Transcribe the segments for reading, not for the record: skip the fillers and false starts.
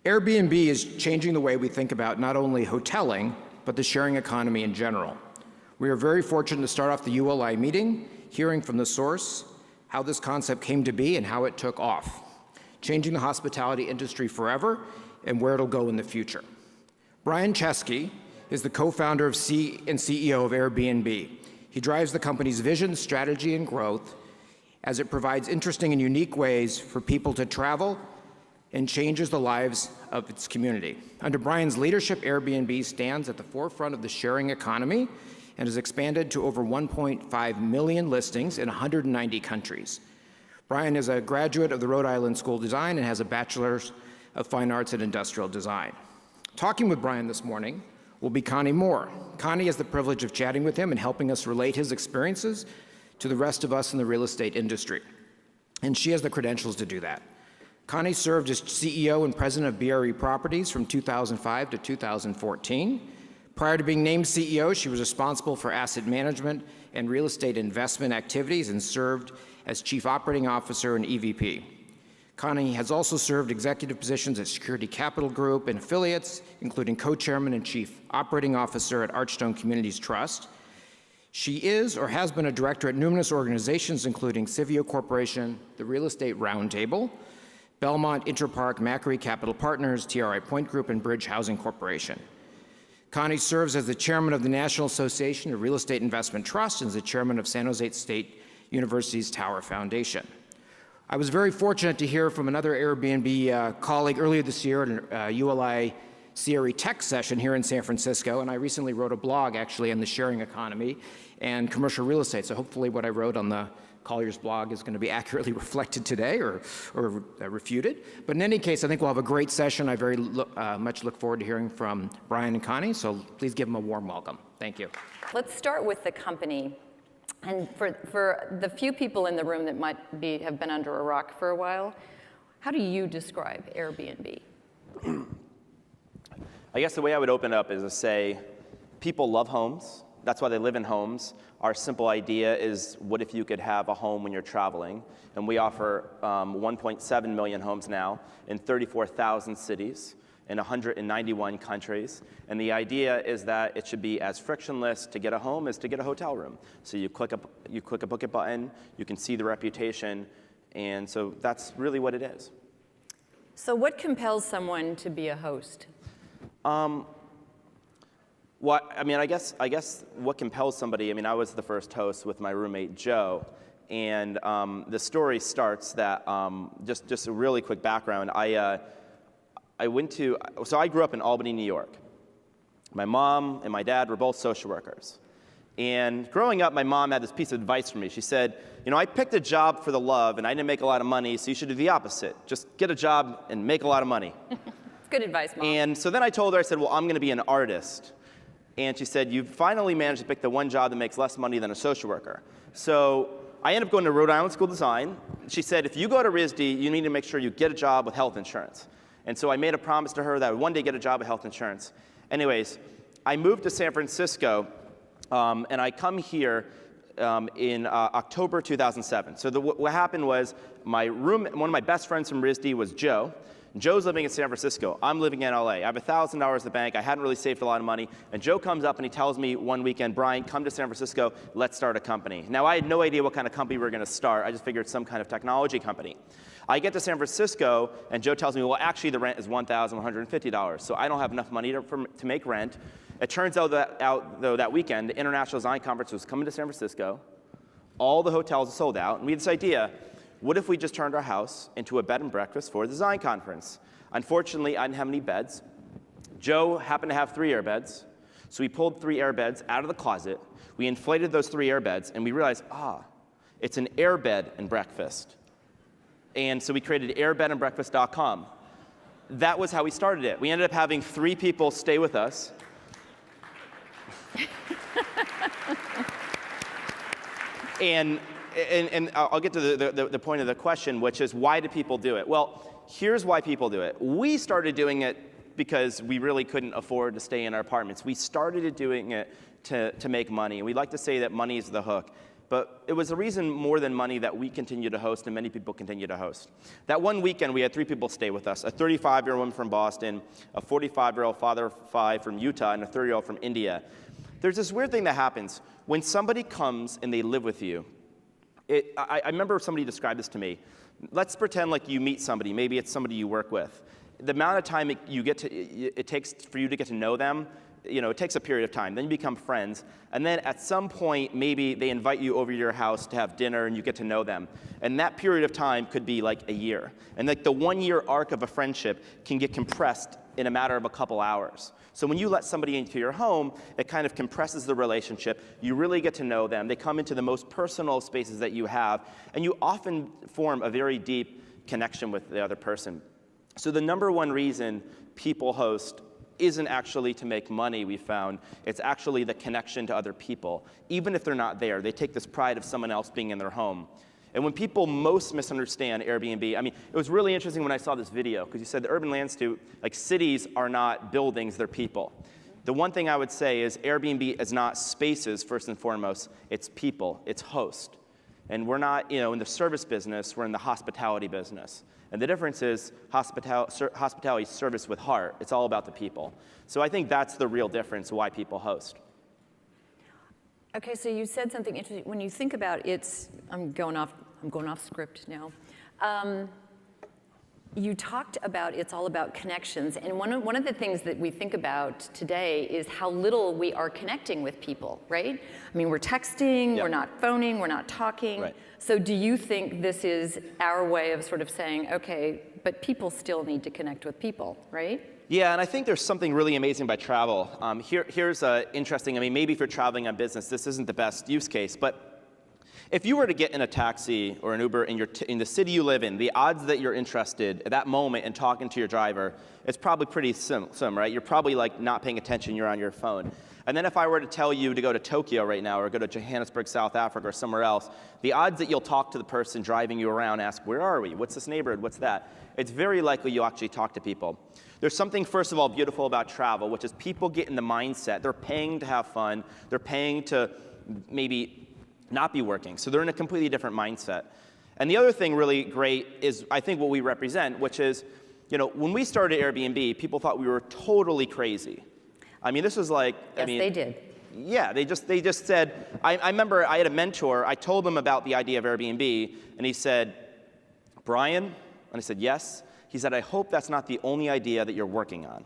Airbnb is changing the way we think about not only hoteling, but the sharing economy in general. We are very fortunate to start off the ULI meeting hearing from the source how this concept came to be and how it took off, changing the hospitality industry forever and where it'll go in the future. Brian Chesky is the co-founder and CEO of Airbnb. He drives the company's vision, strategy, and growth as it provides interesting and unique ways for people to travel and changes the lives of its community. Under Brian's leadership, Airbnb stands at the forefront of the sharing economy and has expanded to over 1.5 million listings in 190 countries. Brian is a graduate of the Rhode Island School of Design and has a Bachelor's of Fine Arts in Industrial Design. Talking with Brian this morning will be Connie Moore. Connie has the privilege of chatting with him and helping us relate his experiences to the rest of us in the real estate industry. And she has the credentials to do that. Connie served as CEO and president of BRE Properties from 2005 to 2014. Prior to being named CEO, she was responsible for asset management and real estate investment activities and served as chief operating officer and EVP. Connie has also served executive positions at Security Capital Group and affiliates, including co-chairman and chief operating officer at Archstone Communities Trust. She is or has been a director at numerous organizations, including Civio Corporation, the Real Estate Roundtable, Belmont Interpark, Macquarie Capital Partners, TRI Point Group, and Bridge Housing Corporation. Connie serves as the chairman of the National Association of Real Estate Investment Trusts and is the chairman of San Jose State University's Tower Foundation. I was very fortunate to hear from another Airbnb colleague earlier this year at a ULI CRE Tech session here in San Francisco, and I recently wrote a blog actually on the sharing economy and commercial real estate, so hopefully what I wrote on the Collier's blog is going to be accurately reflected today or refuted. But in any case, I think we'll have a great session. I very much look forward to hearing from Brian and Connie, so please give them a warm welcome. Thank you. Let's start with the company. And for the few people in the room that might have been under a rock for a while, how do you describe Airbnb? I guess the way I would open up is to say people love homes. That's why they live in homes. Our simple idea is, what if you could have a home when you're traveling? And we offer 1.7 million homes now in 34,000 cities in 191 countries. And the idea is that it should be as frictionless to get a home as to get a hotel room. So you click a book it button, you can see the reputation, and so that's really what it is. So what compels someone to be a host? Well, I mean, I guess what compels somebody, I mean, I was the first host with my roommate, Joe, and the story starts that, just a really quick background, so I grew up in Albany, New York. My mom and my dad were both social workers. And growing up, my mom had this piece of advice for me. She said, you know, I picked a job for the love, and I didn't make a lot of money, so you should do the opposite. Just get a job and make a lot of money. Good advice, Mom. And so then I told her, I said, well, I'm going to be an artist. And she said, you finally managed to pick the one job that makes less money than a social worker. So I ended up going to Rhode Island School of Design. She said, if you go to RISD, you need to make sure you get a job with health insurance. And so I made a promise to her that I would one day get a job with health insurance. Anyways, I moved to San Francisco, and I come here in October 2007. So what happened was one of my best friends from RISD was Joe. Joe's living in San Francisco. I'm living in LA. I have $1,000 at the bank. I hadn't really saved a lot of money. And Joe comes up and he tells me one weekend, Brian, come to San Francisco. Let's start a company. Now, I had no idea what kind of company we were going to start. I just figured some kind of technology company. I get to San Francisco, and Joe tells me, well, actually, the rent is $1,150. So I don't have enough money to make rent. It turns out, though, that weekend, the International Design Conference was coming to San Francisco. All the hotels are sold out. And we had this idea, what if we just turned our house into a bed and breakfast for the design conference? Unfortunately, I didn't have any beds. Joe happened to have 3 air beds. So we pulled 3 air beds out of the closet. We inflated those 3 air beds, and we realized, it's an air bed and breakfast. And so we created airbedandbreakfast.com. That was how we started it. We ended up having 3 people stay with us. And I'll get to the point of the question, which is, why do people do it? Well, here's why people do it. We started doing it because we really couldn't afford to stay in our apartments. We started doing it to make money. We like to say that money is the hook. But it was a reason more than money that we continue to host and many people continue to host. That one weekend, we had 3 people stay with us, a 35-year-old woman from Boston, a 45-year-old father of 5 from Utah, and a 30-year-old from India. There's this weird thing that happens. When somebody comes and they live with you, I remember somebody described this to me. Let's pretend like you meet somebody. Maybe it's somebody you work with. The amount of time it takes for you to get to know them, it takes a period of time. Then you become friends. And then at some point, maybe they invite you over to your house to have dinner and you get to know them. And that period of time could be like a year. And like the 1-year arc of a friendship can get compressed in a matter of a couple hours. So when you let somebody into your home, it kind of compresses the relationship. You really get to know them. They come into the most personal spaces that you have. And you often form a very deep connection with the other person. So the number one reason people host isn't actually to make money, we found. It's actually the connection to other people. Even if they're not there, they take this pride of someone else being in their home. And when people most misunderstand Airbnb, I mean, it was really interesting when I saw this video, because you said the Urban Land Institute, like cities are not buildings, they're people. The one thing I would say is Airbnb is not spaces, first and foremost, it's people, it's host. And we're not, in the service business, we're in the hospitality business. And the difference is hospitality service with heart. It's all about the people. So I think that's the real difference why people host. Okay, so you said something interesting. When you think about I'm going off script now. You talked about it's all about connections, and one of the things that we think about today is how little we are connecting with people, right? I mean, we're texting, we're not phoning, we're not talking. Right. So do you think this is our way of sort of saying, okay, but people still need to connect with people, right? Yeah, and I think there's something really amazing by travel. Here's interesting, maybe if you're traveling on business, this isn't the best use case, but if you were to get in a taxi or an Uber in the city you live in, the odds that you're interested at that moment in talking to your driver, it's probably pretty slim, right? You're probably like not paying attention, you're on your phone. And then if I were to tell you to go to Tokyo right now or go to Johannesburg, South Africa or somewhere else, the odds that you'll talk to the person driving you around, ask, where are we? What's this neighborhood? What's that? It's very likely you'll actually talk to people. There's something, first of all, beautiful about travel, which is people get in the mindset. They're paying to have fun. They're paying to maybe not be working. So they're in a completely different mindset. And the other thing really great is, I think, what we represent, which is, when we started Airbnb, people thought we were totally crazy. This was like, Yes, they did. Yeah, they just said, I remember I had a mentor, I told him about the idea of Airbnb, and he said, Brian, and I said, yes. He said, I hope that's not the only idea that you're working on.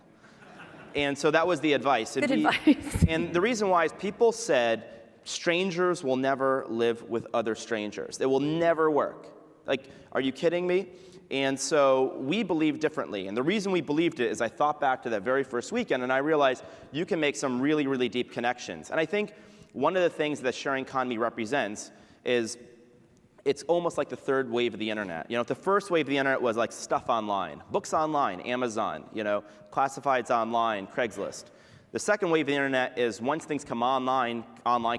And so that was the advice. Good advice. And the reason why is people said, strangers will never live with other strangers. It will never work. Like, are you kidding me? And so we believe differently. And the reason we believed it is I thought back to that very first weekend and I realized you can make some really, really deep connections. And I think one of the things that sharing economy represents is it's almost like the third wave of the internet. The first wave of the internet was like stuff online, books online, Amazon, classifieds online, Craigslist. The second wave of the internet is once things come online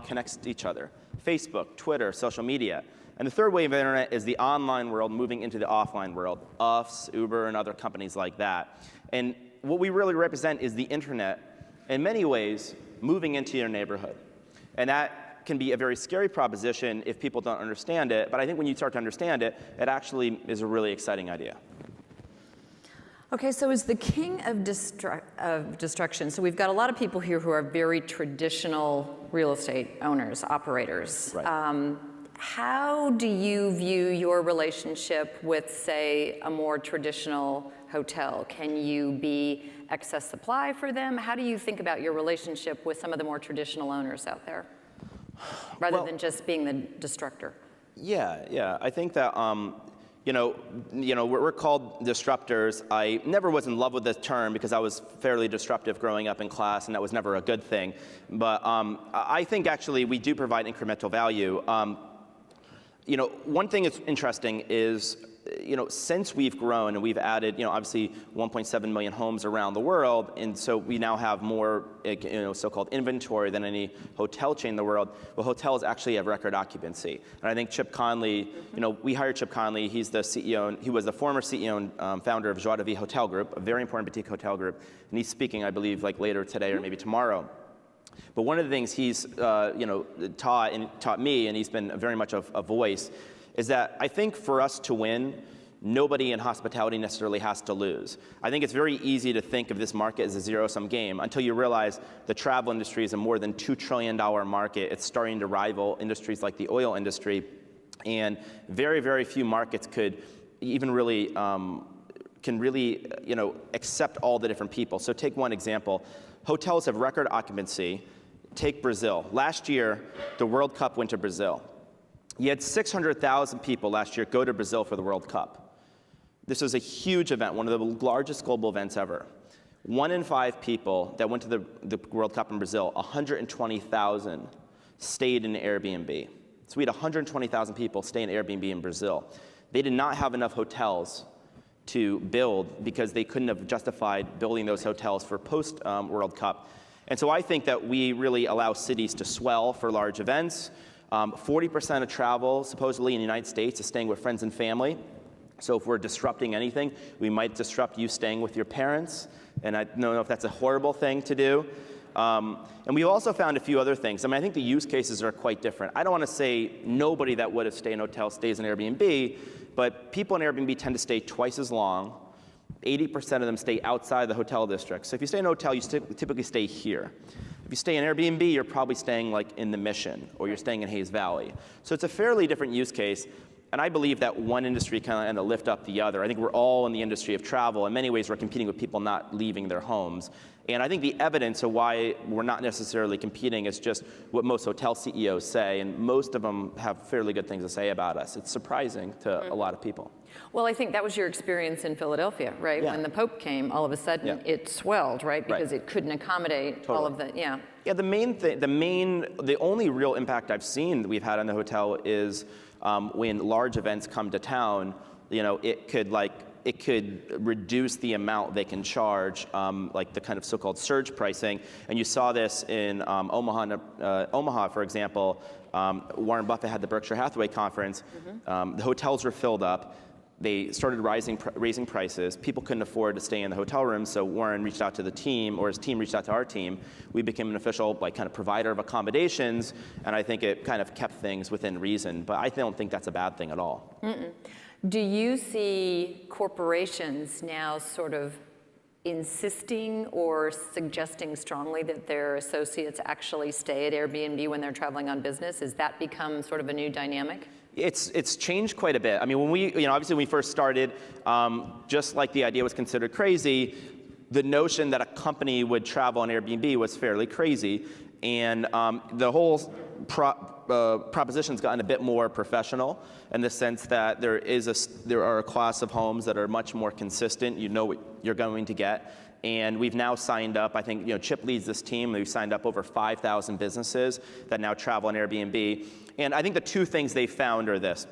connects to each other. Facebook, Twitter, social media. And the third wave of the internet is the online world moving into the offline world. Us, Uber, and other companies like that. And what we really represent is the internet, in many ways, moving into your neighborhood. And that can be a very scary proposition if people don't understand it. But I think when you start to understand it, it actually is a really exciting idea. Okay, so as the king of destruction, so we've got a lot of people here who are very traditional real estate owners, operators. Right. How do you view your relationship with, say, a more traditional hotel? Can you be excess supply for them? How do you think about your relationship with some of the more traditional owners out there, rather than just being the destructor? Yeah. I think that we're called disruptors. I never was in love with this term because I was fairly disruptive growing up in class, and that was never a good thing. But I think actually we do provide incremental value. One thing that's interesting is, since we've grown and we've added, obviously 1.7 million homes around the world, and so we now have more, so-called inventory than any hotel chain in the world. Well, hotels actually have record occupancy. And I think Chip Conley, we hired Chip Conley. He's the CEO, he was the former CEO and founder of Joie de Vie Hotel Group, a very important boutique hotel group. And he's speaking, I believe, like later today or maybe tomorrow. But one of the things he's taught me, and he's been very much a voice, is that I think for us to win, nobody in hospitality necessarily has to lose. I think it's very easy to think of this market as a zero-sum game until you realize the travel industry is a more than $2 trillion market. It's starting to rival industries like the oil industry, and very, very few markets could even really accept all the different people. So take one example. Hotels have record occupancy. Take Brazil. Last year, the World Cup went to Brazil. You had 600,000 people last year go to Brazil for the World Cup. This was a huge event, one of the largest global events ever. 1 in 5 people that went to the World Cup in Brazil, 120,000, stayed in Airbnb. So we had 120,000 people stay in Airbnb in Brazil. They did not have enough hotels to build because they couldn't have justified building those hotels for post-World Cup. And so I think that we really allow cities to swell for large events. 40% of travel, supposedly in the United States, is staying with friends and family. So if we're disrupting anything, we might disrupt you staying with your parents. And I don't know if that's a horrible thing to do. And we've also found a few other things. I mean, I think the use cases are quite different. I don't want to say nobody that would have stayed in a hotel stays in Airbnb, but people in Airbnb tend to stay twice as long. 80% of them stay outside the hotel district. So if you stay in a hotel, you typically stay here. If you stay in Airbnb, you're probably staying like in the Mission, or you're staying in Hayes Valley. So it's a fairly different use case. And I believe that one industry kind of lift up the other. I think we're all in the industry of travel. In many ways, we're competing with people not leaving their homes. And I think the evidence of why we're not necessarily competing is just what most hotel CEOs say, and most of them have fairly good things to say about us. It's surprising to a lot of people. Well, I think that was your experience in Philadelphia, right? Yeah. When the Pope came, all of a sudden it swelled, right? Because it couldn't accommodate all of the, Yeah, the only real impact I've seen that we've had on the hotel is when large events come to town, it could reduce the amount they can charge, like the kind of so-called surge pricing. And you saw this in Omaha, for example. Warren Buffett had the Berkshire Hathaway conference. The hotels were filled up. They started raising prices. People couldn't afford to stay in the hotel rooms, so Warren reached out to the team, or his team reached out to our team. We became an official kind of provider of accommodations, and I think it kind of kept things within reason. But I don't think that's a bad thing at all. Do you see corporations now sort of insisting or suggesting strongly that their associates actually stay at Airbnb when they're traveling on business? Has that become sort of a new dynamic? It's changed quite a bit. I mean, when obviously when we first started, just like the idea was considered crazy, the notion that a company would travel on Airbnb was fairly crazy. And the whole proposition's gotten a bit more professional in the sense that there are a class of homes that are much more consistent. You know what you're going to get. And we've now signed up, I think, Chip leads this team. We've signed up over 5,000 businesses that now travel on Airbnb. And I think the two things they found are this.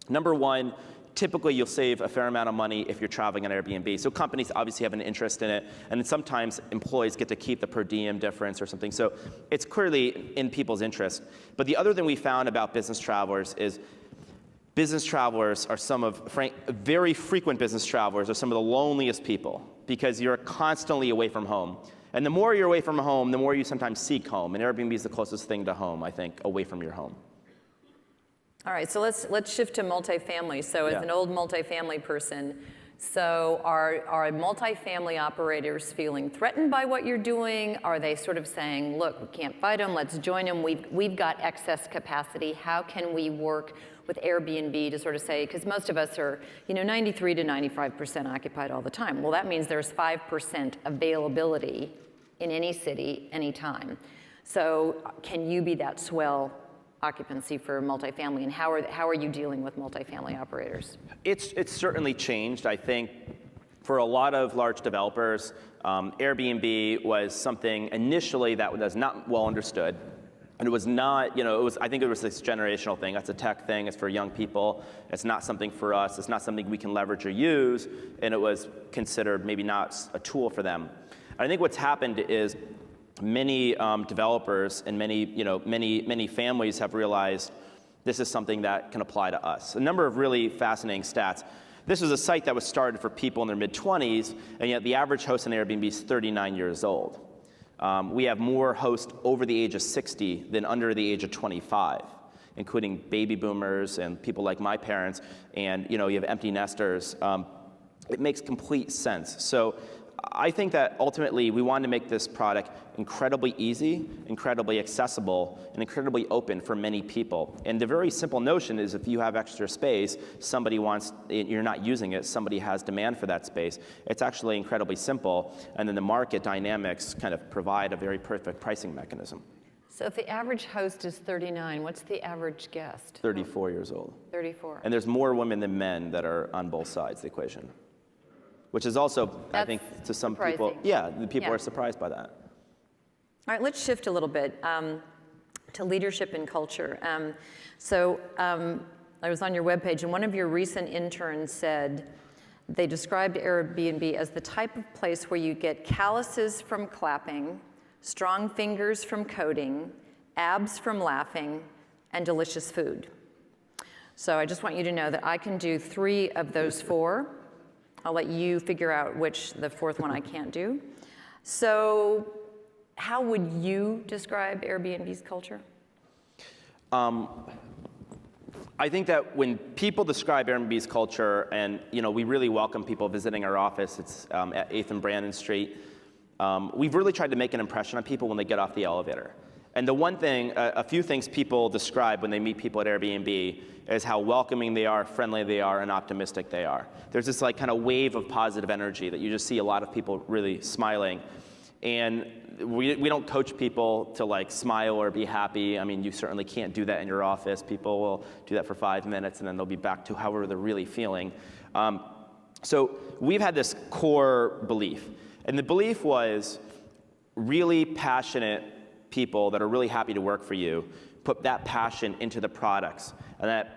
Number one, typically you'll save a fair amount of money if you're traveling on Airbnb. So companies obviously have an interest in it, and sometimes employees get to keep the per diem difference or something. So it's clearly in people's interest. But the other thing we found about business travelers is business travelers are very frequent business travelers are some of the loneliest people because you're constantly away from home. And the more you're away from home, the more you sometimes seek home. And Airbnb is the closest thing to home, I think, away from your home. All right, so let's shift to multifamily. So as an old multifamily person, so are multifamily operators feeling threatened by what you're doing? Are they sort of saying, look, we can't fight them, let's join them, we've got excess capacity, how can we work with Airbnb to sort of say, because most of us are 93 to 95% occupied all the time. Well, that means there's 5% availability in any city, anytime. So can you be that swell occupancy for multifamily, and how are you dealing with multifamily operators? It's certainly changed. I think for a lot of large developers, Airbnb was something initially that was not well understood. And it was not, I think it was this generational thing. That's a tech thing, it's for young people. It's not something for us, it's not something we can leverage or use, and it was considered maybe not a tool for them. I think what's happened is many developers and many families have realized this is something that can apply to us. A number of really fascinating stats. This was a site that was started for people in their mid-20s, and yet the average host on Airbnb is 39 years old. We have more hosts over the age of 60 than under the age of 25, including baby boomers and people like my parents, and you have empty nesters. It makes complete sense. So I think that ultimately we wanted to make this product incredibly easy, incredibly accessible, and incredibly open for many people. And the very simple notion is if you have extra space, you're not using it, somebody has demand for that space. It's actually incredibly simple, and then the market dynamics kind of provide a very perfect pricing mechanism. So if the average host is 39, what's the average guest? 34 years old. 34. And there's more women than men that are on both sides of the equation. Which is also, I think, to some people, surprising. the people Yeah. are surprised by that. All right, let's shift a little bit to leadership and culture. I was on your webpage, and one of your recent interns said they described Airbnb as the type of place where you get calluses from clapping, strong fingers from coding, abs from laughing, and delicious food. So I just want you to know that I can do 3 of those 4. I'll let you figure out which the 4th one I can't do. So how would you describe Airbnb's culture? I think that when people describe Airbnb's culture, and we really welcome people visiting our office, it's at 8th and Brandon Street, we've really tried to make an impression on people when they get off the elevator. And the one thing, a few things people describe when they meet people at Airbnb is how welcoming they are, friendly they are, and optimistic they are. There's this kind of wave of positive energy that you just see a lot of people really smiling. And we don't coach people to smile or be happy. I mean, you certainly can't do that in your office. People will do that for 5 minutes and then they'll be back to however they're really feeling. So we've had this core belief. And the belief was really passionate people that are really happy to work for you put that passion into the products, and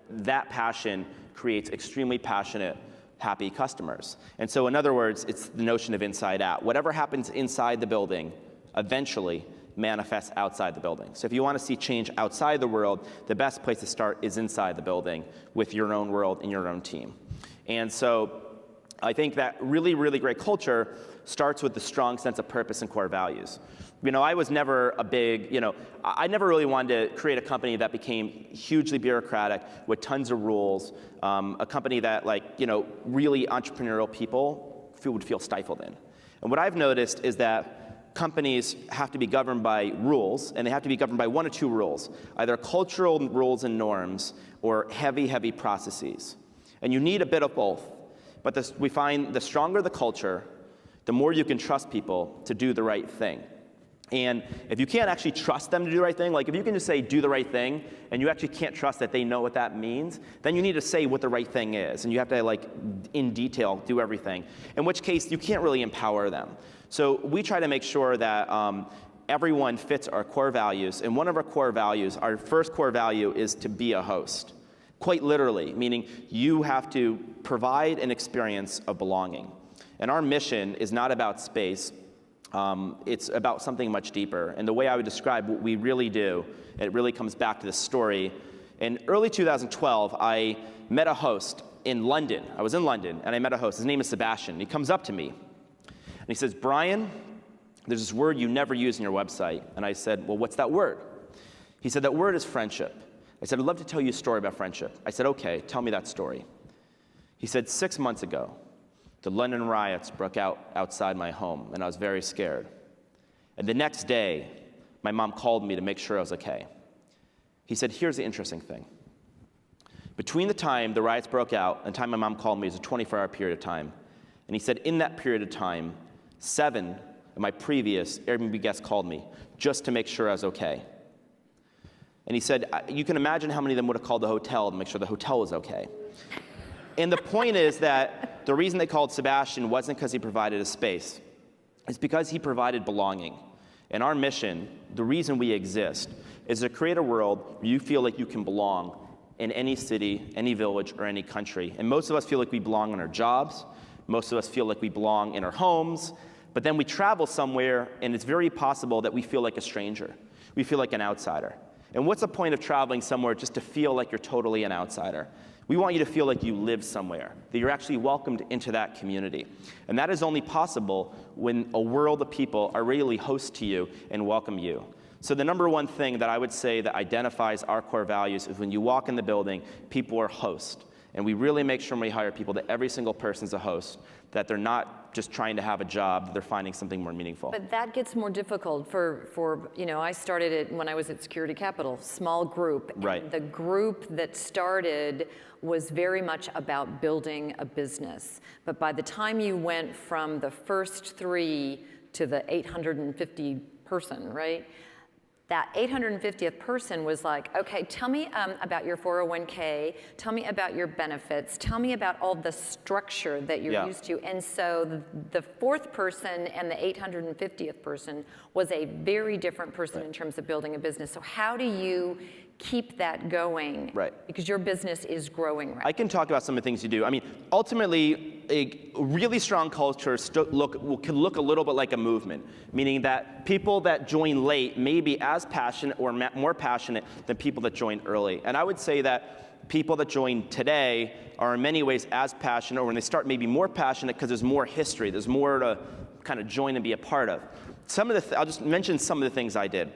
that passion creates extremely passionate, happy customers. And so in other words, it's the notion of inside out. Whatever happens inside the building eventually manifests outside the building. So if you want to see change outside the world, the best place to start is inside the building with your own world and your own team. And so I think that really, really great culture starts with the strong sense of purpose and core values. I was never I never really wanted to create a company that became hugely bureaucratic with tons of rules, a company that really entrepreneurial people would feel stifled in. And what I've noticed is that companies have to be governed by rules, and they have to be governed by 1 or 2 rules, either cultural rules and norms or heavy, heavy processes. And you need a bit of both. But we find the stronger the culture, the more you can trust people to do the right thing. And if you can't actually trust them to do the right thing, if you can just say do the right thing, and you actually can't trust that they know what that means, then you need to say what the right thing is, and you have to in detail do everything, in which case you can't really empower them. So we try to make sure that everyone fits our core values, and one of our core values, our first core value, is to be a host. Quite literally, meaning you have to provide an experience of belonging. And our mission is not about space. It's about something much deeper. And the way I would describe what we really do, it really comes back to this story. In early 2012, I met a host in London. I was in London, and I met a host. His name is Sebastian. He comes up to me, and he says, "Brian, there's this word you never use in your website." And I said, "Well, what's that word?" He said, "That word is friendship." I said, "I'd love to tell you a story about friendship." I said, "Okay, tell me that story." He said, 6 months ago, the London riots broke out outside my home, and I was very scared. And the next day, my mom called me to make sure I was okay. He said, "Here's the interesting thing. Between the time the riots broke out and the time my mom called me is a 24-hour period of time." And he said, in that period of time, 7 of my previous Airbnb guests called me just to make sure I was okay. And he said, you can imagine how many of them would have called the hotel to make sure the hotel was okay. And the point is that the reason they called Sebastian wasn't because he provided a space. It's because he provided belonging. And our mission, the reason we exist, is to create a world where you feel like you can belong in any city, any village, or any country. And most of us feel like we belong in our jobs. Most of us feel like we belong in our homes. But then we travel somewhere, and it's very possible that we feel like a stranger. We feel like an outsider. And what's the point of traveling somewhere just to feel like you're totally an outsider? We want you to feel like you live somewhere, that you're actually welcomed into that community. And that is only possible when a world of people are really host to you and welcome you. So the number one thing that I would say that identifies our core values is when you walk in the building, people are host. And we really make sure when we hire people that every single person's a host, that they're not just trying to have a job, that they're finding something more meaningful. But that gets more difficult for I started it when I was at Security Capital, small group. Right. And the group that started was very much about building a business. But by the time you went from the first 3 to the 850 person, right? That 850th person was like, okay, tell me about your 401k, tell me about your benefits, tell me about all the structure that you're used to. And so the fourth person and the 850th person was a very different person in terms of building a business. So how do you keep that going? Right. Because your business is growing, right? I can talk about some of the things you do. I mean, ultimately, a really strong culture can look a little bit like a movement, meaning that people that join late may be as passionate or more passionate than people that join early. And I would say that people that join today are in many ways as passionate, or when they start maybe more passionate because there's more history, there's more to kind of join and be a part of. I'll just mention some of the things I did.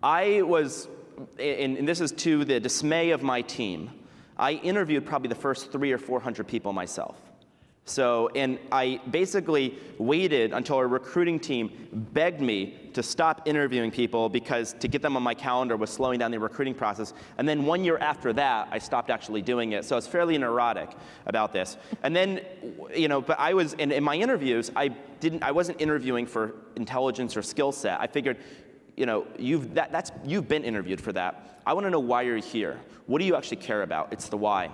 I was, and this is to the dismay of my team, I interviewed probably the first 300 or 400 people myself. So, and I basically waited until our recruiting team begged me to stop interviewing people because to get them on my calendar was slowing down the recruiting process. And then 1 year after that, I stopped actually doing it. So I was fairly neurotic about this. And then, but I was, in my interviews, I wasn't interviewing for intelligence or skill set. I figured, you've been interviewed for that. I want to know why you're here. What do you actually care about? It's the why.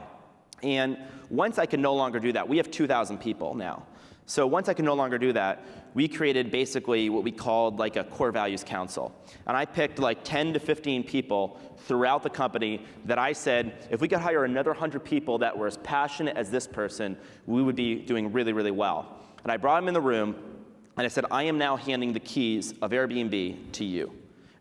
And once I could no longer do that, we have 2,000 people now. So once I could no longer do that, we created basically what we called like a core values council. And I picked like 10 to 15 people throughout the company that I said, if we could hire another 100 people that were as passionate as this person, we would be doing really, really well. And I brought them in the room, and I said, I am now handing the keys of Airbnb to you,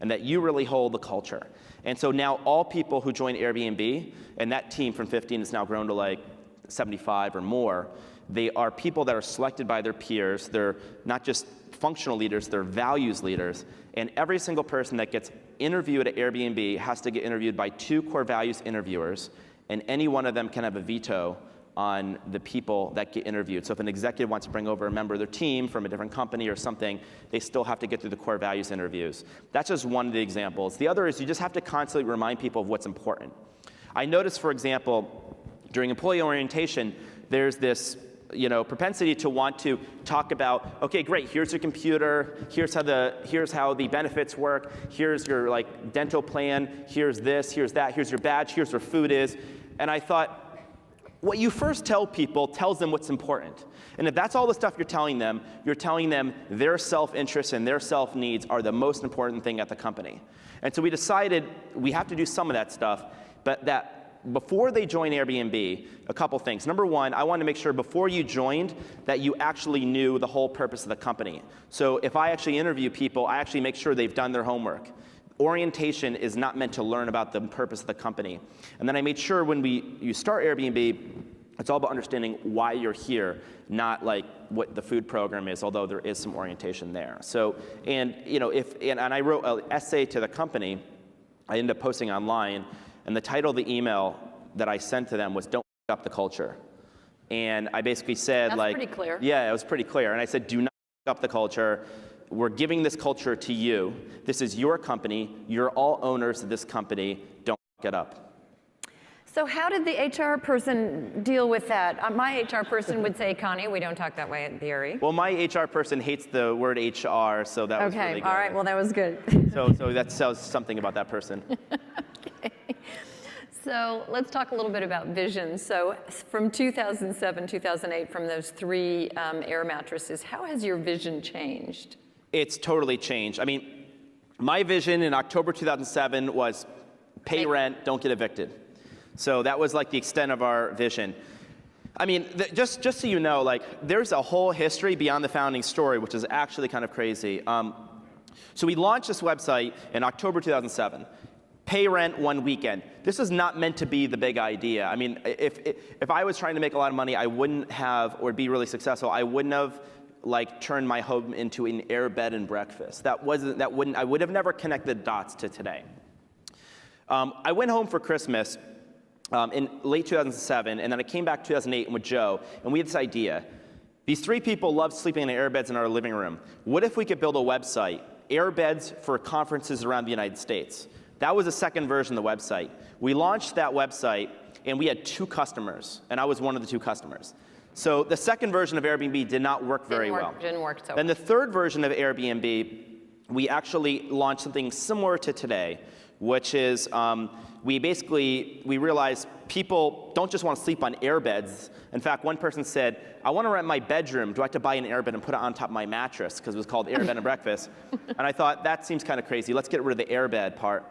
and that you really hold the culture. And so now all people who join Airbnb, and that team from 15 has now grown to like 75 or more, they are people that are selected by their peers. They're not just functional leaders, they're values leaders. And every single person that gets interviewed at Airbnb has to get interviewed by 2 core values interviewers, and any one of them can have a veto on the people that get interviewed. So if an executive wants to bring over a member of their team from a different company or something, they still have to get through the core values interviews. That's just one of the examples. The other is you just have to constantly remind people of what's important. I noticed, for example, during employee orientation, there's this propensity to want to talk about, okay, great, here's your computer, here's how the benefits work, here's your like dental plan, here's this, here's that, here's your badge, here's where food is. And I thought, what you first tell people tells them what's important. And if that's all the stuff you're telling them their self-interest and their self-needs are the most important thing at the company. And so we decided we have to do some of that stuff, but that before they join Airbnb, a couple things. Number one, I wanted to make sure before you joined that you actually knew the whole purpose of the company. So if I actually interview people, I actually make sure they've done their homework. Orientation is not meant to learn about the purpose of the company. And then I made sure when you start Airbnb, it's all about understanding why you're here, not like what the food program is, although there is some orientation there. So, and I wrote an essay to the company, I ended up posting online, and the title of the email that I sent to them was "Don't F up the culture." And I basically said That's pretty clear. Yeah, it was pretty clear. And I said, do not F up the culture. We're giving this culture to you. This is your company. You're all owners of this company. Don't f it up. So how did the HR person deal with that? My HR person would say, Connie, we don't talk that way at Beery. Well, my HR person hates the word HR, so that was really good. Okay, all right, well, that was good. So that tells something about that person. Okay. So let's talk a little bit about vision. So from 2007, 2008, from those 3 air mattresses, how has your vision changed? It's totally changed. I mean, my vision in October 2007 was pay rent, don't get evicted. So that was like the extent of our vision. I mean, just so you know, like there's a whole history beyond the founding story, which is actually kind of crazy. So we launched this website in October 2007. pay rent one weekend. This is not meant to be the big idea. I mean, if I was trying to make a lot of money, I wouldn't have, or be really successful, I wouldn't have like turned my home into an air bed and breakfast. I would have never connected the dots to today. I went home for Christmas in late 2007, and then I came back 2008 with Joe, and we had this idea. These three people loved sleeping in air beds in our living room. What if we could build a website, air beds for conferences around the United States? That was the second version of the website. We launched that website, and we had 2 customers, and I was one of the 2 customers. So the second version of Airbnb did not work very well. Didn't work so well. Then the third version of Airbnb, we actually launched something similar to today, which is we realized people don't just want to sleep on air beds. In fact, one person said, I want to rent my bedroom. Do I have to buy an air bed and put it on top of my mattress? Because it was called air bed and breakfast. And I thought, that seems kind of crazy. Let's get rid of the air bed part.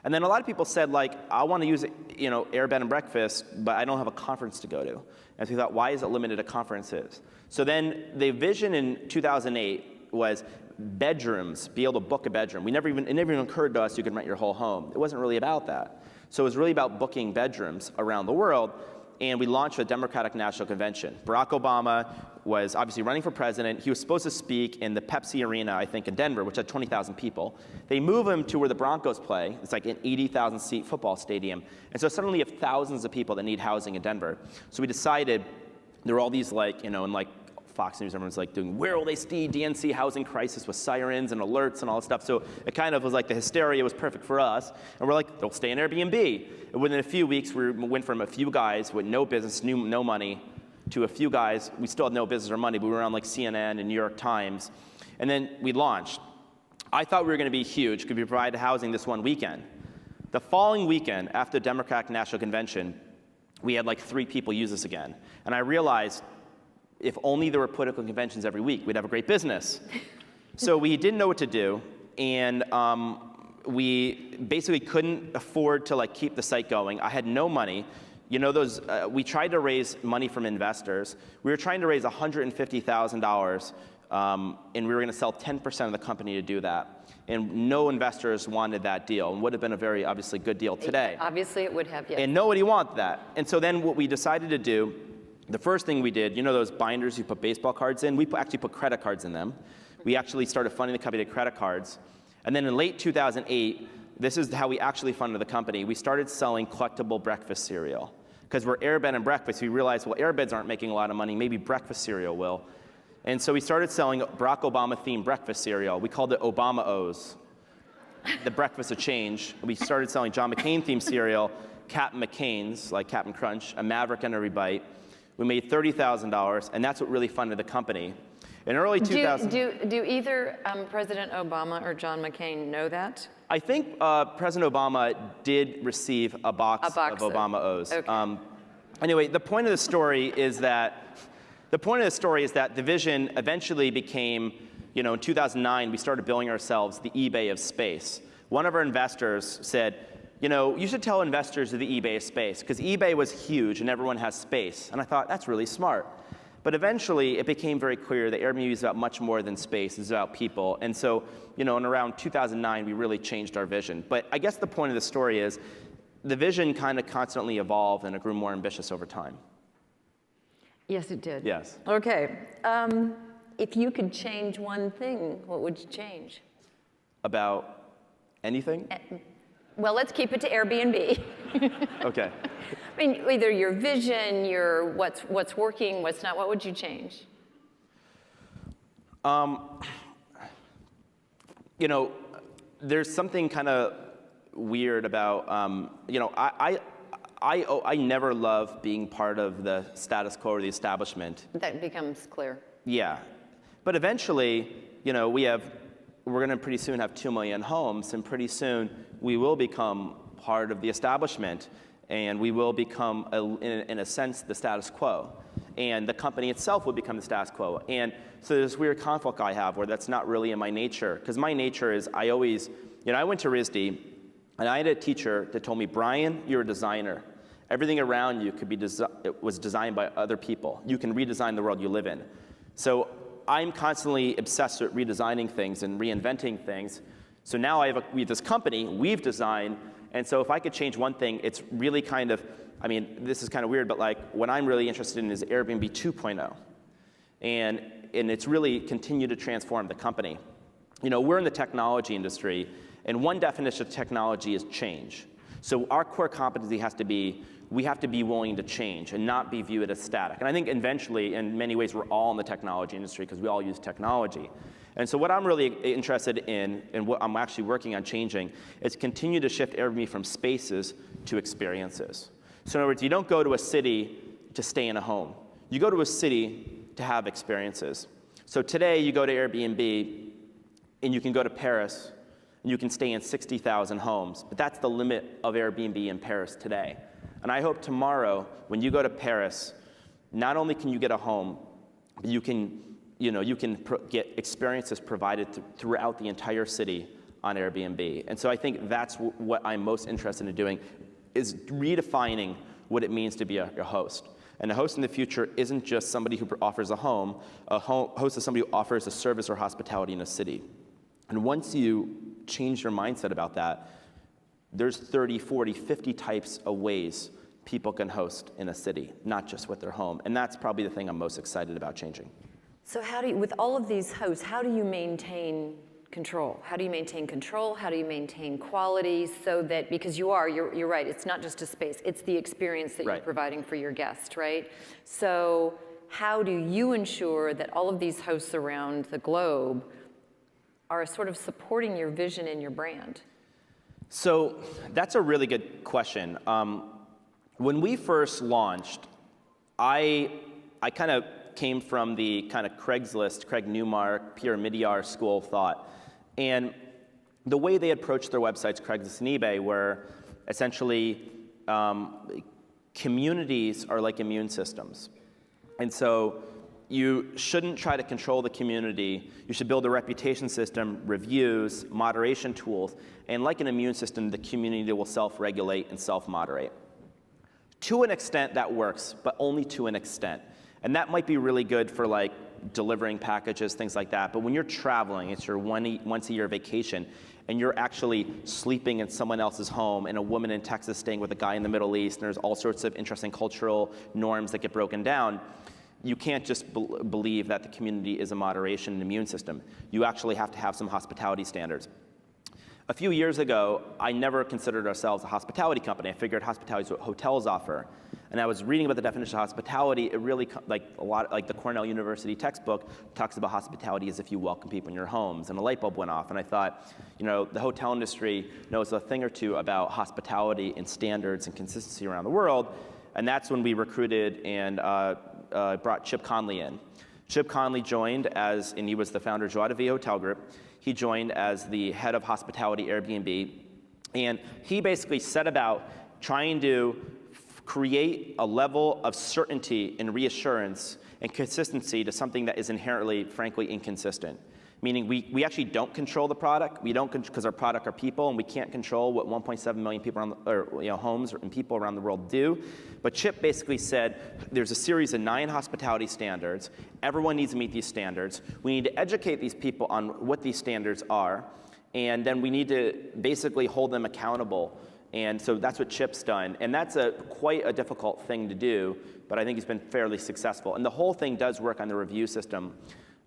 And then a lot of people said, like, I want to use, air bed and breakfast, but I don't have a conference to go to. And so we thought, why is it limited to conferences? So then the vision in 2008 was bedrooms, be able to book a bedroom. It never even occurred to us you could rent your whole home. It wasn't really about that. So it was really about booking bedrooms around the world. And we launched a Democratic National Convention. Barack Obama was obviously running for president. He was supposed to speak in the Pepsi Arena, I think, in Denver, which had 20,000 people. They move him to where the Broncos play. It's like an 80,000-seat football stadium. And so suddenly you have thousands of people that need housing in Denver. So we decided there were all these, and Fox News, everyone's like doing, where will they see DNC housing crisis with sirens and alerts and all this stuff. So it kind of was like the hysteria was perfect for us. And we're like, they'll stay in Airbnb. And within a few weeks, we went from a few guys with no business, no money, to a few guys, we still had no business or money, but we were on like CNN and New York Times. And then we launched. I thought we were going to be huge because we provided housing this one weekend. The following weekend, after the Democratic National Convention, we had like 3 people use this again. And I realized, if only there were political conventions every week, we'd have a great business. So we didn't know what to do, and we basically couldn't afford to keep the site going. I had no money. We tried to raise money from investors. We were trying to raise $150,000, and we were going to sell 10% of the company to do that. And no investors wanted that deal, and would have been a very obviously good deal today. Obviously it would have, yes. And nobody wanted that. And so then what we decided to do, the first thing we did, those binders you put baseball cards in? We actually put credit cards in them. We actually started funding the company to credit cards. And then in late 2008, this is how we actually funded the company. We started selling collectible breakfast cereal. Because we're air bed and breakfast, we realized, well, air beds aren't making a lot of money. Maybe breakfast cereal will. And so we started selling Barack Obama-themed breakfast cereal. We called it Obama-O's, the breakfast of change. We started selling John McCain-themed cereal, Captain McCain's, like Captain Crunch, a Maverick on every bite. We made $30,000, and that's what really funded the company. In early 2000, do either President Obama or John McCain know that? I think President Obama did receive a box of Obama-O's. Okay. Anyway, the point of the story is that the vision eventually became, in 2009, we started billing ourselves the eBay of space. One of our investors said, you should tell investors of the eBay space, because eBay was huge and everyone has space. And I thought, that's really smart. But eventually, it became very clear that Airbnb is about much more than space. It's about people. And so, in around 2009, we really changed our vision. But I guess the point of the story is the vision kind of constantly evolved and it grew more ambitious over time. Yes, it did. Yes. Okay. If you could change one thing, what would you change? About anything? Well, let's keep it to Airbnb. Okay. I mean, either your vision, your what's working, what's not. What would you change? There's something kind of weird about, I never love being part of the status quo or the establishment. That becomes clear. Yeah. But eventually, we're going to pretty soon have 2 million homes, and pretty soon we will become part of the establishment, and we will become, in a sense, the status quo. And the company itself will become the status quo. And so there's this weird conflict I have where that's not really in my nature. Because my nature is I always, I went to RISD, and I had a teacher that told me, Brian, you're a designer. Everything around you was designed by other people. You can redesign the world you live in. So I'm constantly obsessed with redesigning things and reinventing things So now we have this company we've designed, and so if I could change one thing, it's really kind of, I mean, this is kind of weird, but like what I'm really interested in is Airbnb 2.0. And it's really continued to transform the company. You know, we're in the technology industry, and one definition of technology is change. So our core competency has to be, we have to be willing to change and not be viewed as static. And I think eventually, in many ways, we're all in the technology industry because we all use technology. And so what I'm really interested in, and what I'm actually working on changing, is continue to shift Airbnb from spaces to experiences. So in other words, you don't go to a city to stay in a home. You go to a city to have experiences. So today, you go to Airbnb, and you can go to Paris, and you can stay in 60,000 homes. But that's the limit of Airbnb in Paris today. And I hope tomorrow, when you go to Paris, not only can you get a home, but you can get experiences provided throughout the entire city on Airbnb. And so I think that's what I'm most interested in doing, is redefining what it means to be a host. And a host in the future isn't just somebody who offers a home. A host is somebody who offers a service or hospitality in a city. And once you change your mindset about that, there's 30, 40, 50 types of ways people can host in a city, not just with their home. And that's probably the thing I'm most excited about changing. So how do you, with all of these hosts, how do you maintain control? How do you maintain control? How do you maintain quality so that, because you're right, it's not just a space, it's the experience that you're providing for your guest, right? So how do you ensure that all of these hosts around the globe are sort of supporting your vision and your brand? So that's a really good question. When we first launched, I kind of came from the kind of Craigslist, Craig Newmark, Pierre Midyar school of thought. And the way they approached their websites, Craigslist and eBay, were essentially communities are like immune systems. And so you shouldn't try to control the community. You should build a reputation system, reviews, moderation tools, and like an immune system, the community will self-regulate and self-moderate. To an extent, that works, but only to an extent. And that might be really good for like delivering packages, things like that. But when you're traveling, it's your once-a-year vacation, and you're actually sleeping in someone else's home, and a woman in Texas staying with a guy in the Middle East, and there's all sorts of interesting cultural norms that get broken down, you can't just believe that the community is a moderation and immune system. You actually have to have some hospitality standards. A few years ago, I never considered ourselves a hospitality company. I figured hospitality is what hotels offer. And I was reading about the definition of hospitality. It really, like the Cornell University textbook talks about hospitality as if you welcome people in your homes. And a light bulb went off, and I thought, you know, the hotel industry knows a thing or two about hospitality and standards and consistency around the world. And that's when we recruited and brought Chip Conley in. Chip Conley joined and he was the founder of Joie de Vie Hotel Group. He joined as the head of hospitality Airbnb. And he basically set about trying to create a level of certainty and reassurance and consistency to something that is inherently, frankly, inconsistent. Meaning we actually don't control the product. We don't, because our product are people, and we can't control what 1.7 million people homes and people around the world do. But Chip basically said there's a series of 9 hospitality standards. Everyone needs to meet these standards. We need to educate these people on what these standards are, and then we need to basically hold them accountable. And so that's what Chip's done. And that's quite a difficult thing to do, but I think he's been fairly successful. And the whole thing does work on the review system.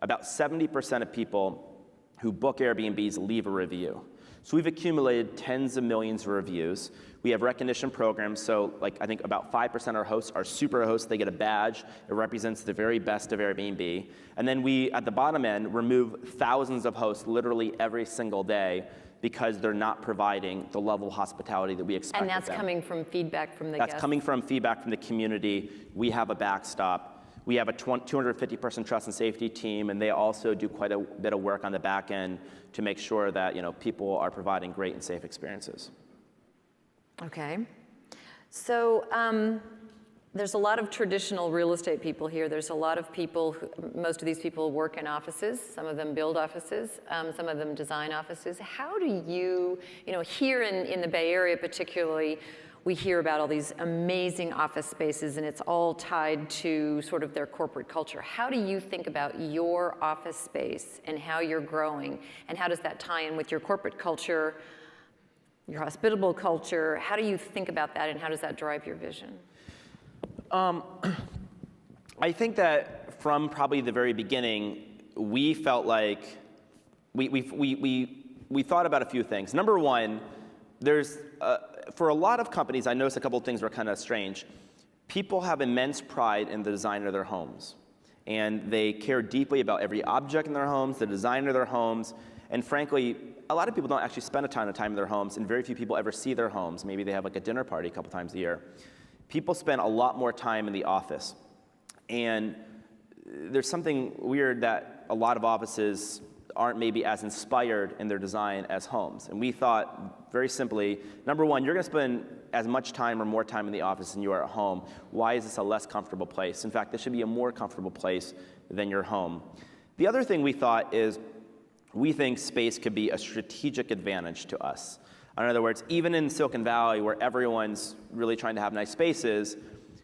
About 70% of people who book Airbnbs leave a review. So we've accumulated tens of millions of reviews. We have recognition programs, so like I think about 5% of our hosts are super hosts. They get a badge. It represents the very best of Airbnb. And then we, at the bottom end, remove thousands of hosts literally every single day because they're not providing the level of hospitality that we expect of them. And that's coming from feedback from the guests? That's coming from feedback from the community. We have a backstop. We have a 250-person trust and safety team, and they also do quite a bit of work on the back end to make sure that people are providing great and safe experiences. Okay. So there's a lot of traditional real estate people here. There's a lot of people, most of these people work in offices. Some of them build offices. Some of them design offices. How do you, here in the Bay Area particularly, we hear about all these amazing office spaces, and it's all tied to sort of their corporate culture. How do you think about your office space and how you're growing, and how does that tie in with your corporate culture, your hospitable culture? How do you think about that, and how does that drive your vision? I think that from probably the very beginning, we felt like we thought about a few things. Number one, there's for a lot of companies, I noticed a couple of things were kind of strange. People have immense pride in the design of their homes, and they care deeply about every object in their homes, the design of their homes, and frankly, a lot of people don't actually spend a ton of time in their homes, and very few people ever see their homes. Maybe they have like a dinner party a couple times a year. People spend a lot more time in the office, and there's something weird that a lot of offices aren't maybe as inspired in their design as homes. And we thought, very simply, number one, you're going to spend as much time or more time in the office than you are at home. Why is this a less comfortable place? In fact, this should be a more comfortable place than your home. The other thing we thought is, we think space could be a strategic advantage to us. In other words, even in Silicon Valley, where everyone's really trying to have nice spaces,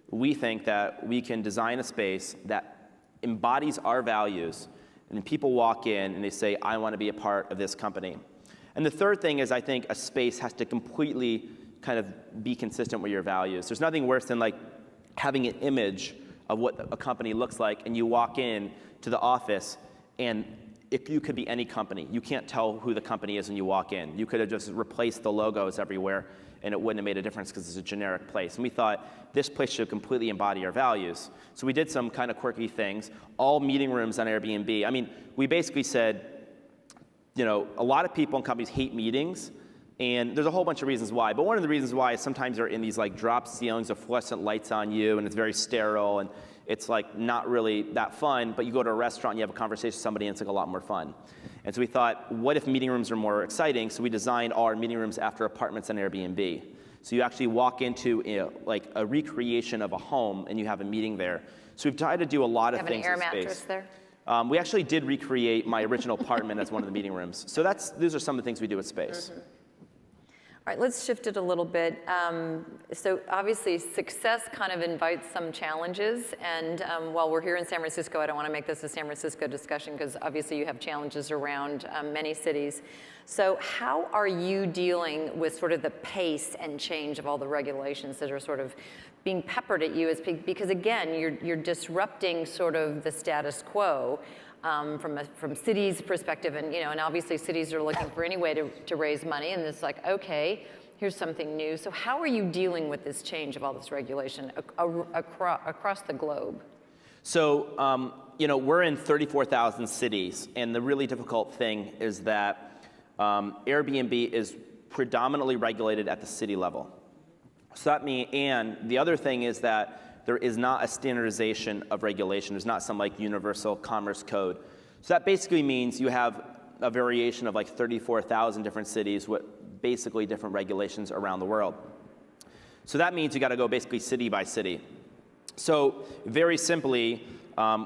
we think that we can design a space that embodies our values, and people walk in and they say, I want to be a part of this company. And the third thing is, I think a space has to completely kind of be consistent with your values. There's nothing worse than like having an image of what a company looks like, and you walk in to the office, and you could be any company. You can't tell who the company is when you walk in. You could have just replaced the logos everywhere, and it wouldn't have made a difference because it's a generic place. And we thought this place should completely embody our values. So we did some kind of quirky things. All meeting rooms on Airbnb. I mean, we basically said, you know, a lot of people and companies hate meetings, and there's a whole bunch of reasons why. But one of the reasons why is sometimes they're in these like drop ceilings of fluorescent lights on you, and it's very sterile, and it's like not really that fun. But you go to a restaurant, and you have a conversation with somebody, and it's like a lot more fun. And so we thought, what if meeting rooms are more exciting? So we designed our meeting rooms after apartments on Airbnb. So you actually walk into like a recreation of a home, and you have a meeting there. So we've tried to do a lot of things in space. Have an air mattress there? We actually did recreate my original apartment as one of the meeting rooms. So those are some of the things we do with space. Mm-hmm. All right, let's shift it a little bit. So obviously success kind of invites some challenges, and while we're here in San Francisco, I don't want to make this a San Francisco discussion because obviously you have challenges around many cities. So how are you dealing with sort of the pace and change of all the regulations that are sort of being peppered at you? Because again, you're disrupting sort of the status quo. From cities' perspective, and and obviously cities are looking for any way to raise money, and it's like, okay, here's something new. So how are you dealing with this change of all this regulation across the globe? So we're in 34,000 cities, and the really difficult thing is that Airbnb is predominantly regulated at the city level. So that means, and the other thing is that there is not a standardization of regulation. There's not some like universal commerce code. So that basically means you have a variation of like 34,000 different cities with basically different regulations around the world. So that means you got to go basically city by city. So very simply,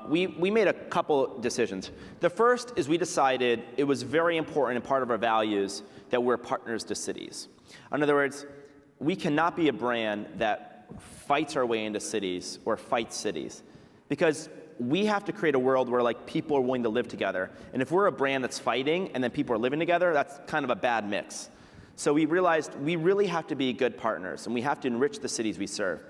we made a couple decisions. The first is we decided it was very important and part of our values that we're partners to cities. In other words, we cannot be a brand that fights our way into cities or fights cities, because we have to create a world where like people are willing to live together. And if we're a brand that's fighting and then people are living together, that's kind of a bad mix. So we realized we really have to be good partners, and we have to enrich the cities we serve.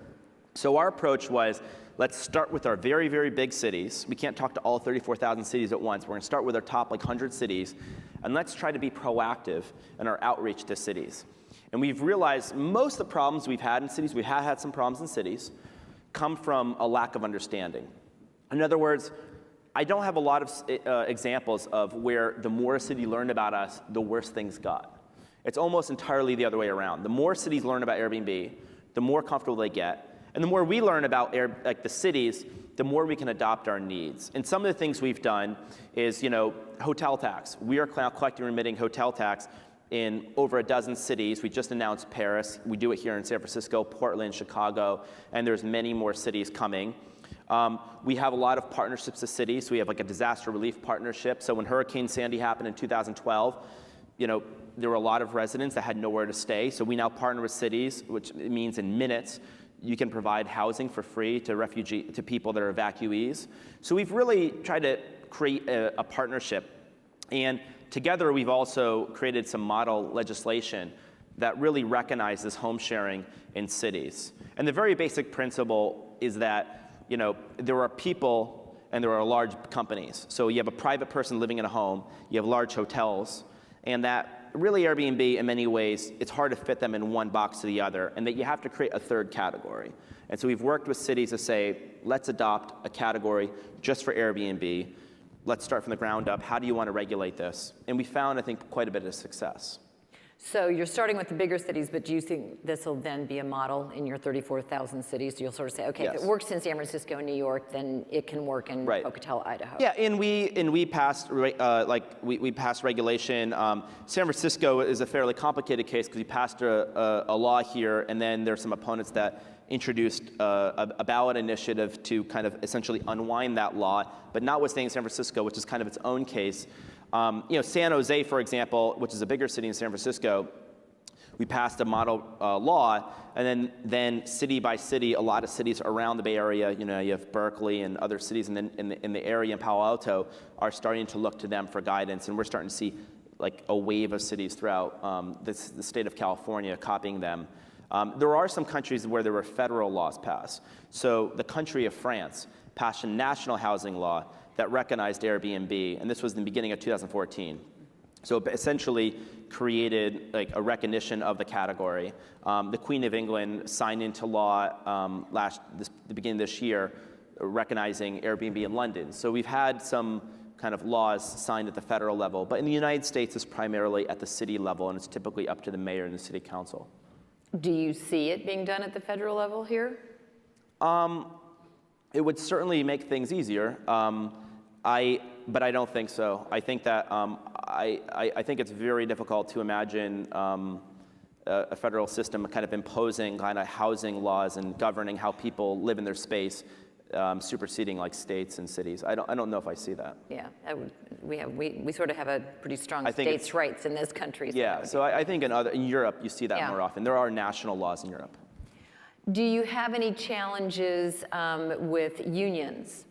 So our approach was, let's start with our very, very big cities. We can't talk to all 34,000 cities at once. We're going to start with our top like 100 cities, and let's try to be proactive in our outreach to cities. And we've realized most of the problems we've had in cities, we have had some problems in cities, come from a lack of understanding. In other words, I don't have a lot of examples of where the more a city learned about us, the worse things got. It's almost entirely the other way around. The more cities learn about Airbnb, the more comfortable they get. And the more we learn about the cities, the more we can adopt our needs. And some of the things we've done is, hotel tax. We are now collecting and remitting hotel tax in over a dozen cities. We just announced Paris. We do it here in San Francisco, Portland, Chicago, and there's many more cities coming. We have a lot of partnerships with cities. So we have like a disaster relief partnership. So when Hurricane Sandy happened in 2012, there were a lot of residents that had nowhere to stay. So we now partner with cities, which means in minutes you can provide housing for free to people that are evacuees. So we've really tried to create a partnership. And together we've also created some model legislation that really recognizes home sharing in cities. And the very basic principle is that there are people and there are large companies. So you have a private person living in a home, you have large hotels, and that really Airbnb in many ways, it's hard to fit them in one box to the other, and that you have to create a third category. And so we've worked with cities to say, let's adopt a category just for Airbnb. Let's start from the ground up. How do you want to regulate this? And we found, I think, quite a bit of success. So you're starting with the bigger cities, but do you think this will then be a model in your 34,000 cities? So you'll sort of say, okay, Yes. if it works in San Francisco and New York, then it can work in Right. Pocatello, Idaho. Yeah, and we passed we passed regulation. San Francisco is a fairly complicated case because we passed a law here, and then there's some opponents that introduced a ballot initiative to kind of essentially unwind that law. But notwithstanding San Francisco, which is kind of its own case, San Jose, for example, which is a bigger city in San Francisco, we passed a model law, and then city by city, a lot of cities around the Bay Area, you have Berkeley and other cities in the area in Palo Alto are starting to look to them for guidance, and we're starting to see like a wave of cities throughout the state of California copying them. There are some countries where there were federal laws passed. So the country of France passed a national housing law that recognized Airbnb, and this was in the beginning of 2014. So it essentially created like a recognition of the category. The Queen of England signed into law the beginning of this year, recognizing Airbnb in London. So we've had some kind of laws signed at the federal level, but in the United States it's primarily at the city level, and it's typically up to the mayor and the city council. Do you see it being done at the federal level here? It would certainly make things easier, but I don't think so. I think that I think it's very difficult to imagine a federal system kind of imposing kind of housing laws and governing how people live in their space, superseding like states and cities. I don't know if I see that. Yeah, we sort of have a pretty strong I think states' rights in this country. Yeah, so I think in Europe you see that Yeah. more often. There are national laws in Europe. Do you have any challenges with unions?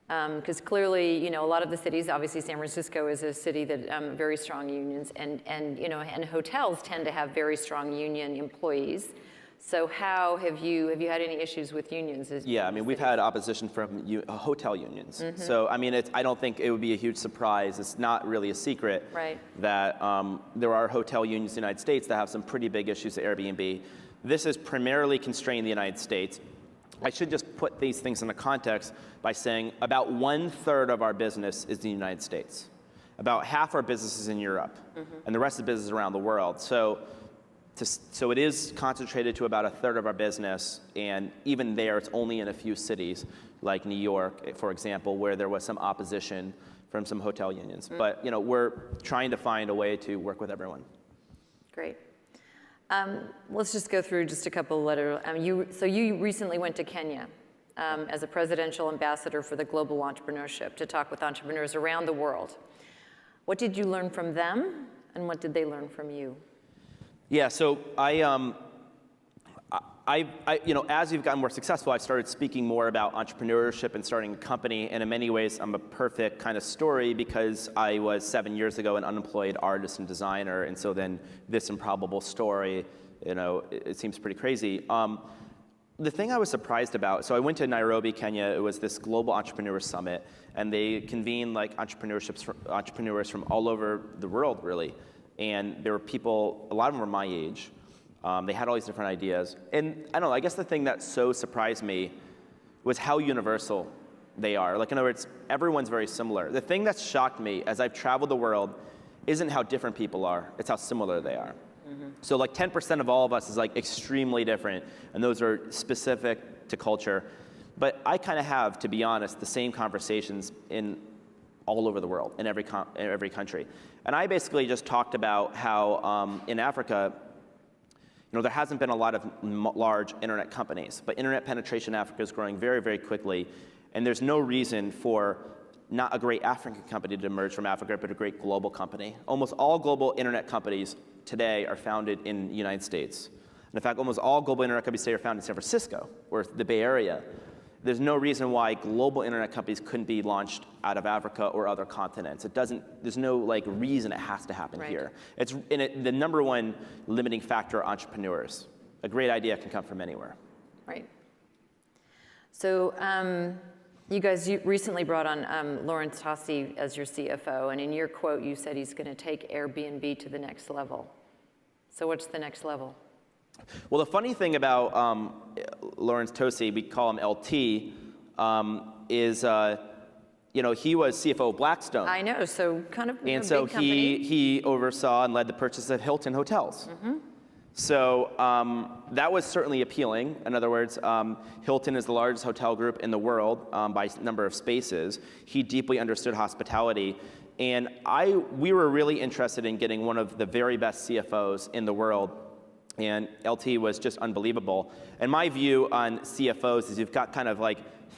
Because clearly, a lot of the cities, obviously San Francisco is a city that very strong unions, and hotels tend to have very strong union employees. So how have you had any issues with unions? Yeah, I mean, we've had opposition from hotel unions. Mm-hmm. So, I mean, I don't think it would be a huge surprise. It's not really a secret Right. that there are hotel unions in the United States that have some pretty big issues at Airbnb. This is primarily constrained in the United States. I should just put these things into context by saying about 1/3 of our business is in the United States. About half our business is in Europe, and the rest of the business is around the world. So it is concentrated to about 1/3 of our business, and even there, it's only in a few cities, like New York, for example, where there was some opposition from some hotel unions. But we're trying to find a way to work with everyone. Great. Let's just go through just a couple of letters. So you recently went to Kenya as a presidential ambassador for the global entrepreneurship to talk with entrepreneurs around the world. What did you learn from them, and what did they learn from you? Yeah, so as we've gotten more successful, I've started speaking more about entrepreneurship and starting a company, and in many ways, I'm a perfect kind of story because I was 7 years ago an unemployed artist and designer, and so then this improbable story, it seems pretty crazy. The thing I was surprised about, so I went to Nairobi, Kenya. It was this global entrepreneur summit, and they convened like entrepreneurs from all over the world, really. And there were people, a lot of them were my age. They had all these different ideas. And I don't know, I guess the thing that so surprised me was how universal they are. Like, in other words, everyone's very similar. The thing that shocked me as I've traveled the world isn't how different people are, it's how similar they are. Mm-hmm. So like 10% of all of us is like extremely different, and those are specific to culture. But I kind of have, to be honest, the same conversations in all over the world, in every country. And I basically just talked about how in Africa, there hasn't been a lot of large internet companies, but internet penetration in Africa is growing very, very quickly, and there's no reason for not a great African company to emerge from Africa, but a great global company. Almost all global internet companies today are founded in the United States. And in fact, almost all global internet companies today are founded in San Francisco or the Bay Area. There's no reason why global internet companies couldn't be launched out of Africa or other continents. There's no reason it has to happen here. The number one limiting factor are entrepreneurs. A great idea can come from anywhere. Right. So you guys recently brought on Lawrence Tossi as your CFO, and in your quote, you said he's going to take Airbnb to the next level. So what's the next level? Well, the funny thing about Lawrence Tossi, we call him LT, is he was CFO of Blackstone. I know, so kind of and so big company. he oversaw and led the purchase of Hilton hotels. So that was certainly appealing. In other words, Hilton is the largest hotel group in the world by number of spaces. He deeply understood hospitality. And we were really interested in getting one of the very best CFOs in the world. And LT was just unbelievable. And my view on CFOs is you've got kind of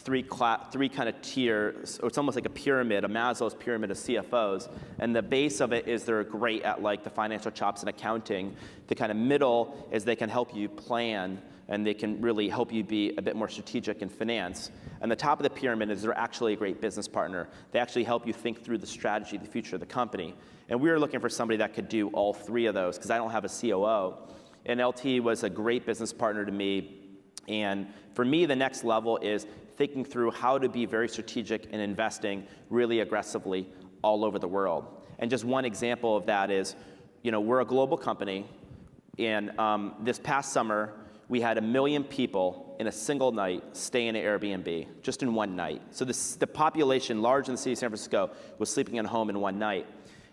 three kind of tiers, or it's almost like a pyramid, a Maslow's pyramid of CFOs. And the base of it is they're great at the financial chops and accounting. The kind of middle is they can help you plan, and they can really help you be a bit more strategic in finance. And the top of the pyramid is they're actually a great business partner. They actually help you think through the strategy, the future of the company. And we were looking for somebody that could do all three of those, because I don't have a COO. And LT was a great business partner to me. And for me, the next level is thinking through how to be very strategic in investing really aggressively all over the world. And just one example of that is, we're a global company. And this past summer, we had 1 million people in a single night stay in an Airbnb, just in one night. So the population, large in the city of San Francisco, was sleeping at home in one night.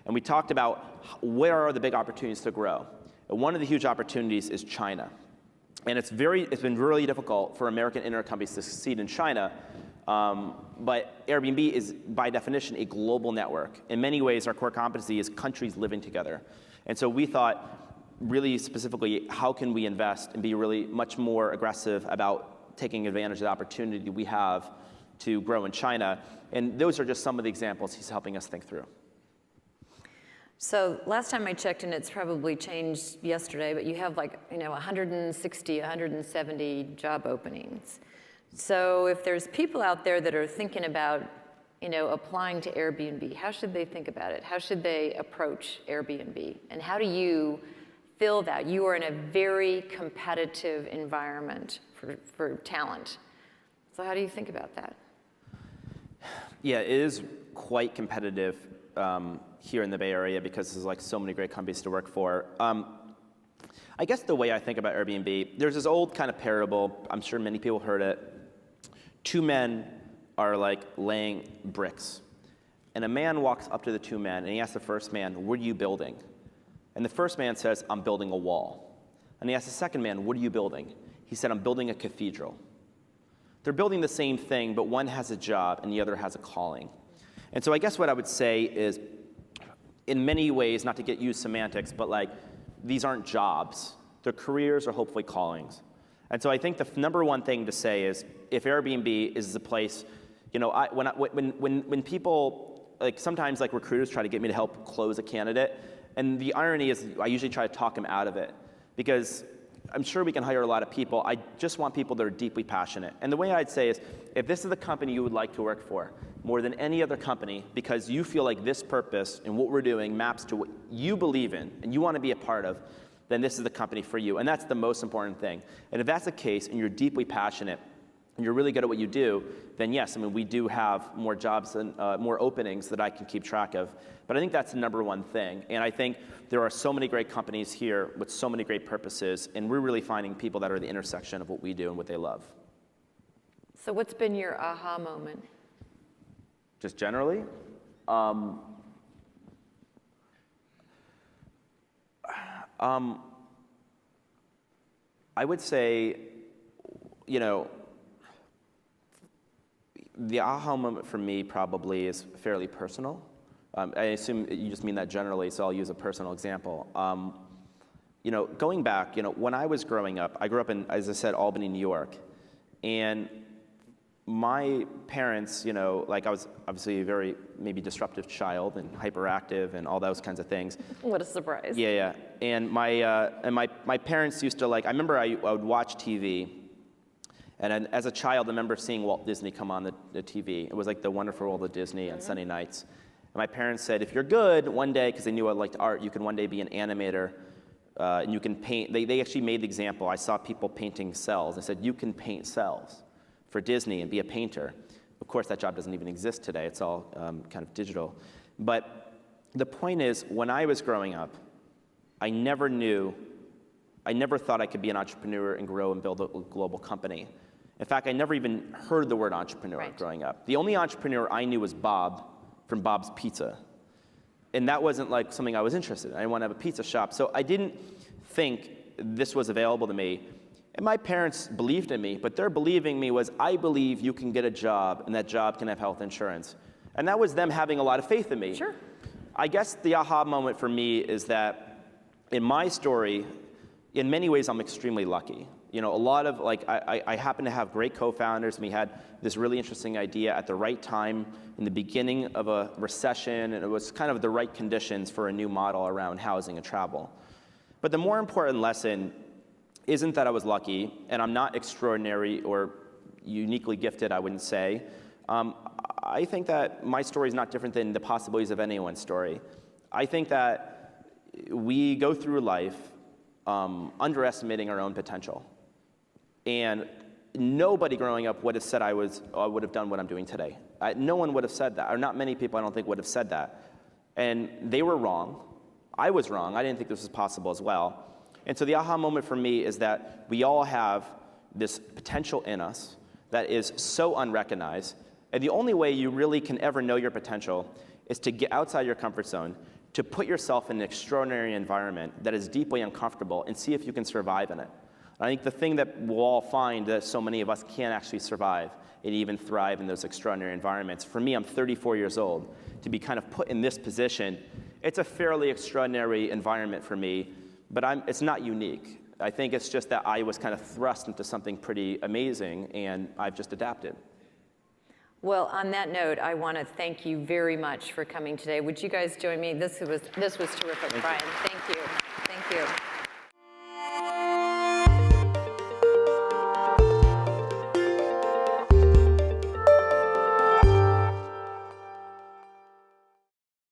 And we talked about where are the big opportunities to grow. And one of the huge opportunities is China. And it's been really difficult for American internet companies to succeed in China. But Airbnb is, by definition, a global network. In many ways, our core competency is countries living together. And so we thought, really specifically, how can we invest and be really much more aggressive about taking advantage of the opportunity we have to grow in China? And those are just some of the examples he's helping us think through. So last time I checked, and it's probably changed yesterday, but you have 160, 170 job openings. So if there's people out there that are thinking about, applying to Airbnb, how should they think about it? How should they approach Airbnb? And how do you fill that? You are in a very competitive environment for talent. So how do you think about that? Yeah, it is quite competitive here in the Bay Area because there's so many great companies to work for. I guess the way I think about Airbnb, there's this old kind of parable, I'm sure many people heard it. Two men are laying bricks. And a man walks up to the two men and he asks the first man, "What are you building?" And the first man says, "I'm building a wall." And he asks the second man, "What are you building?" He said, "I'm building a cathedral." They're building the same thing, but one has a job and the other has a calling. And so I guess what I would say is, in many ways, not to get used semantics, but these aren't jobs. They're careers or hopefully callings. And so I think the number one thing to say is, if Airbnb is the place, when people, sometimes recruiters try to get me to help close a candidate, and the irony is I usually try to talk them out of it, because I'm sure we can hire a lot of people. I just want people that are deeply passionate. And the way I'd say is, if this is the company you would like to work for, more than any other company, because you feel like this purpose and what we're doing maps to what you believe in and you want to be a part of, then this is the company for you. And that's the most important thing. And if that's the case and you're deeply passionate and you're really good at what you do, then yes, we do have more jobs and more openings that I can keep track of. But I think that's the number one thing. And I think there are so many great companies here with so many great purposes, and we're really finding people that are the intersection of what we do and what they love. So what's been your aha moment? Just generally? I would say, the aha moment for me probably is fairly personal. I assume you just mean that generally, so I'll use a personal example. Going back, when I was growing up, I grew up in, as I said, Albany, New York. And my parents, you know, like I was obviously a very maybe disruptive child and hyperactive and all those kinds of things. What a surprise. Yeah, yeah. And my parents used to like, I remember I would watch TV, and then as a child, I remember seeing Walt Disney come on the TV. It was like The Wonderful World of Disney on Sunday nights. And my parents said, if you're good one day, because they knew I liked art, you can one day be an animator, and you can paint. They actually made the example. I saw people painting cells. They said, you can paint cells for Disney and be a painter. Of course, that job doesn't even exist today. It's all kind of digital. But the point is, when I was growing up, I never thought I could be an entrepreneur and grow and build a global company. In fact, I never even heard the word entrepreneur growing up. The only entrepreneur I knew was Bob from Bob's Pizza. And that wasn't like something I was interested in. I didn't want to have a pizza shop. So I didn't think this was available to me. And my parents believed in me, but their believing me was, I believe you can get a job and that job can have health insurance. And that was them having a lot of faith in me. Sure. I guess the aha moment for me is that in my story, in many ways, I'm extremely lucky. You know, a lot of, like, I happen to have great co-founders, and we had this really interesting idea at the right time in the beginning of a recession, and it was kind of the right conditions for a new model around housing and travel. But the more important lesson isn't that I was lucky, and I'm not extraordinary or uniquely gifted, I wouldn't say. I think that my story is not different than the possibilities of anyone's story. I think that we go through life underestimating our own potential. And nobody growing up would have said I would have done what I'm doing today. No one would have said that, or not many people I don't think would have said that. And they were wrong. I was wrong. I didn't think this was possible as well. And so the aha moment for me is that we all have this potential in us that is so unrecognized. And the only way you really can ever know your potential is to get outside your comfort zone, to put yourself in an extraordinary environment that is deeply uncomfortable and see if you can survive in it. I think the thing that we'll all find that so many of us can't actually survive and even thrive in those extraordinary environments. For me, I'm 34 years old. To be kind of put in this position, it's a fairly extraordinary environment for me, but it's not unique. I think it's just that I was kind of thrust into something pretty amazing, and I've just adapted. Well, on that note, I want to thank you very much for coming today. Would you guys join me? This was terrific, Brian. Thank you. Thank you.